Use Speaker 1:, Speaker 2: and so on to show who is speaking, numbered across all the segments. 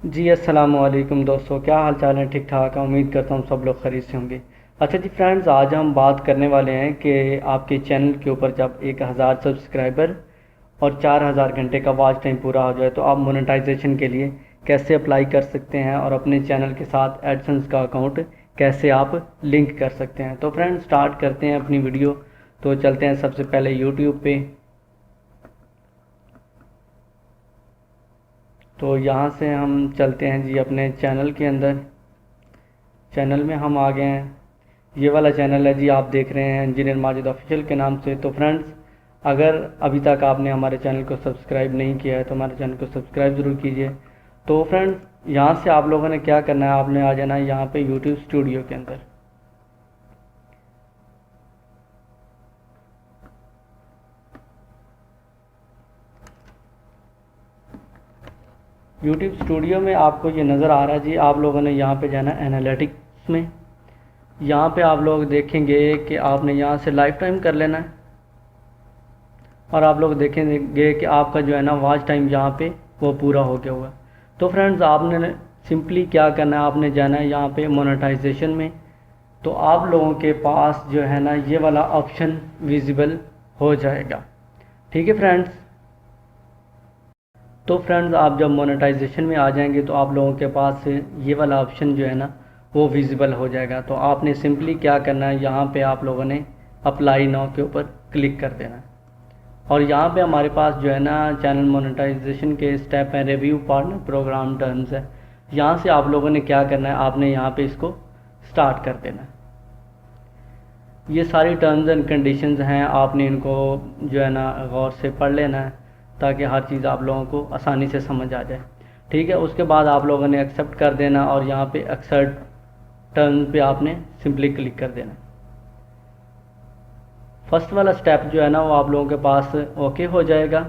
Speaker 1: जी अस्सलाम वालेकुम दोस्तों, क्या हाल चाल है? ठीक ठाक है। उम्मीद करता हूँ सब लोग खैरियत से होंगे। अच्छा जी फ्रेंड्स, आज हम बात करने वाले हैं कि आपके चैनल के ऊपर जब 1000 सब्सक्राइबर और 4000 घंटे का वॉच टाइम पूरा हो जाए तो आप मोनेटाइजेशन के लिए कैसे अप्लाई कर सकते हैं और अपने चैनल के साथ एडसेंस का अकाउंट कैसे आप लिंक कर सकते हैं। तो फ्रेंड्स स्टार्ट करते हैं अपनी वीडियो। तो चलते हैं सबसे पहले यूट्यूब पे। तो यहाँ से हम चलते हैं जी अपने चैनल के अंदर। चैनल में हम आ गए हैं। ये वाला चैनल है जी, आप देख रहे हैं इंजीनियर माजिद ऑफिशियल के नाम से। तो फ्रेंड्स, अगर अभी तक आपने हमारे चैनल को सब्सक्राइब नहीं किया है तो हमारे चैनल को सब्सक्राइब ज़रूर कीजिए। तो फ्रेंड्स यहाँ से आप लोगों ने क्या करना है, आपने आ जाना है यहाँ पे यूट्यूब स्टूडियो के अंदर। यूट्यूब स्टूडियो में आपको ये नज़र आ रहा है जी, आप लोगों ने यहाँ पे जाना है एनालिटिक्स में। यहाँ पे आप लोग देखेंगे कि आपने यहाँ से लाइफ टाइम कर लेना है और आप लोग देखेंगे कि आपका जो है ना वॉच टाइम यहाँ पे वो पूरा हो गया हुआ है। तो फ्रेंड्स आपने सिंपली क्या करना है, आपने जाना है यहाँ पे मोनेटाइजेशन में। तो आप लोगों के पास जो है ना ये वाला ऑप्शन विजिबल हो जाएगा। ठीक है फ्रेंड्स। तो फ्रेंड्स आप जब मोनेटाइजेशन में आ जाएंगे तो आप लोगों के पास ये वाला ऑप्शन जो है ना वो विजिबल हो जाएगा। तो आपने सिंपली क्या करना है, यहाँ पे आप लोगों ने अप्लाई नाउ के ऊपर क्लिक कर देना है। और यहाँ पे हमारे पास जो है ना चैनल मोनेटाइजेशन के स्टेप हैं, रिव्यू पार्टनर प्रोग्राम टर्म्स है। यहाँ से आप लोगों ने क्या करना है, आपने यहाँ पे इसको स्टार्ट कर देना है। ये सारी टर्म्स एंड कंडीशंस हैं, आपने इनको जो है ना गौर से पढ़ लेना है ताकि हर चीज़ आप लोगों को आसानी से समझ आ जाए। ठीक है, उसके बाद आप लोगों ने एक्सेप्ट कर देना और यहाँ पे एक्सेप्ट टर्म्स पे आपने सिंपली क्लिक कर देना। फर्स्ट वाला स्टेप जो है ना वो आप लोगों के पास ओके हो जाएगा।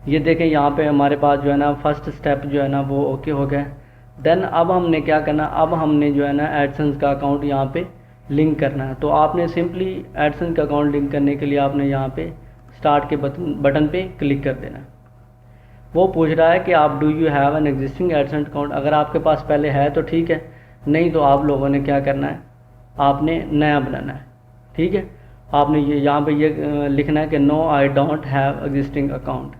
Speaker 1: ये देखें यहाँ पे हमारे पास जो है ना फर्स्ट स्टेप जो है ना वो ओके हो गया। देन अब हमने क्या करना, अब हमने जो है ना एडसेंस का अकाउंट यहाँ पे लिंक करना है। तो आपने सिंपली एडसेंस का अकाउंट लिंक करने के लिए आपने यहाँ पे स्टार्ट के बटन पे क्लिक कर देना है। वो पूछ रहा है कि आप do you have an existing AdSense account. अगर आपके पास पहले है तो ठीक है, नहीं तो आप लोगों ने क्या करना है, आपने नया बनाना है। ठीक है, आपने ये यहाँ पे ये लिखना है कि no I don't have existing account.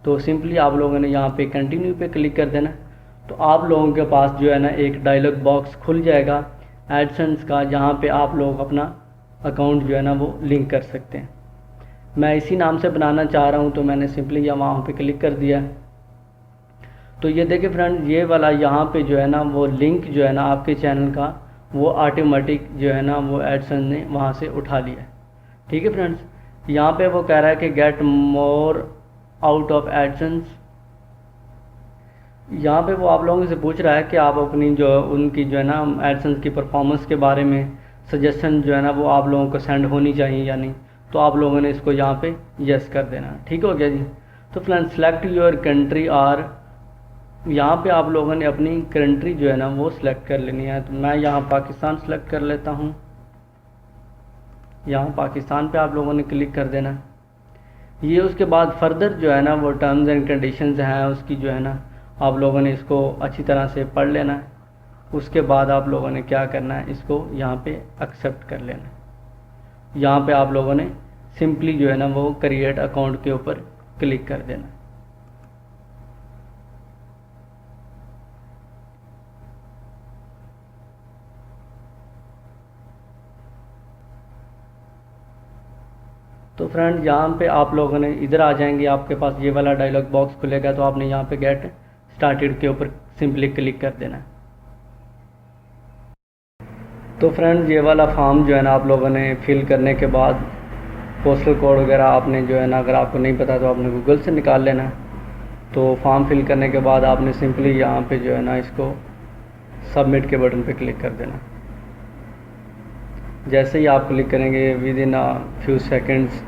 Speaker 1: तो सिंपली आप लोगों ने यहाँ पे कंटिन्यू पे क्लिक कर देना। तो आप लोगों के पास जो है ना एक डायलॉग बॉक्स खुल जाएगा एडसेंस का, जहाँ पे आप लोग अपना अकाउंट जो है ना वो लिंक कर सकते हैं। मैं इसी नाम से बनाना चाह रहा हूँ तो मैंने सिंपली यहाँ वहाँ पे क्लिक कर दिया। तो ये देखिए फ्रेंड्स, ये वाला यहाँ पे जो है ना वो लिंक जो है ना आपके चैनल का वो ऑटोमेटिक जो है ना वो एडसेंस ने वहाँ से उठा लिया। ठीक है फ्रेंड्स, यहाँ पे वो कह रहा है कि get more out of AdSense. यहाँ पे वो आप लोगों से पूछ रहा है कि आप अपनी जो उनकी जो है ना एडसेंस की परफॉर्मेंस के बारे में सजेशन जो है ना वो आप लोगों को सेंड होनी चाहिए या नहीं। तो आप लोगों ने इसको यहाँ पे यस कर देना। ठीक हो गया जी। तो फ्रेंड्स सेलेक्ट योर कंट्री और यहाँ पे आप लोगों ने अपनी कंट्री जो है ना वो सिलेक्ट कर लेनी है। तो मैं यहाँ पाकिस्तान सेलेक्ट कर लेता हूँ। यहाँ पाकिस्तान पे आप लोगों ने क्लिक कर देना। ये उसके बाद फर्दर जो है ना वो टर्म्स एंड कंडीशंस हैं उसकी जो है ना आप लोगों ने इसको अच्छी तरह से पढ़ लेना है। उसके बाद आप लोगों ने क्या करना है, इसको यहाँ पे एक्सेप्ट कर लेना है। यहाँ पे आप लोगों ने सिंपली जो है ना वो क्रिएट अकाउंट के ऊपर क्लिक कर देना। तो फ्रेंड यहाँ पे आप लोगों ने इधर आ जाएंगे, आपके पास ये वाला डायलॉग बॉक्स खुलेगा। तो आपने यहाँ पे गेट स्टार्टेड के ऊपर सिंपली क्लिक कर देना है। तो फ्रेंड्स ये वाला फॉर्म जो है ना आप लोगों ने फिल करने के बाद पोस्टल कोड वगैरह आपने जो है ना अगर आपको नहीं पता तो आपने गूगल से निकाल लेना है। तो फॉर्म फिल करने के बाद आपने सिंपली यहाँ पे जो है ना इसको सबमिट के बटन पे क्लिक कर देना। जैसे ही आप क्लिक करेंगे विद इन फ्यू सेकेंड्स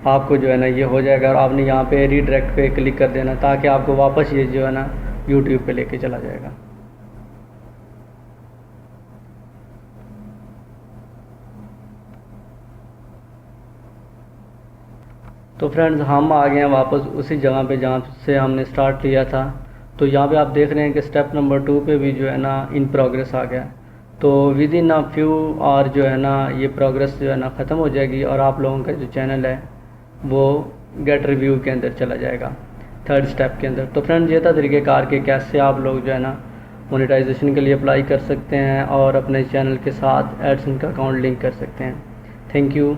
Speaker 1: आपको जो है ना ये हो जाएगा और आपने यहाँ पे रीडायरेक्ट पे क्लिक कर देना ताकि आपको वापस ये जो है ना यूट्यूब पे लेके चला जाएगा। तो फ्रेंड्स हम आ गए हैं वापस उसी जगह पे जहाँ से हमने स्टार्ट लिया था। तो यहाँ पे आप देख रहे हैं कि स्टेप नंबर 2 पे भी जो है ना इन प्रोग्रेस आ गया। तो within a few hour जो है ना ये प्रोग्रेस जो है ना ख़त्म हो जाएगी और आप लोगों का जो चैनल है वो गेट रिव्यू के अंदर चला जाएगा, थर्ड स्टेप के अंदर। तो फ्रेंड्स ये था तरीक़ेकार के कैसे आप लोग जो है ना मोनेटाइजेशन के लिए अप्लाई कर सकते हैं और अपने चैनल के साथ एडसेंस का अकाउंट लिंक कर सकते हैं। Thank you.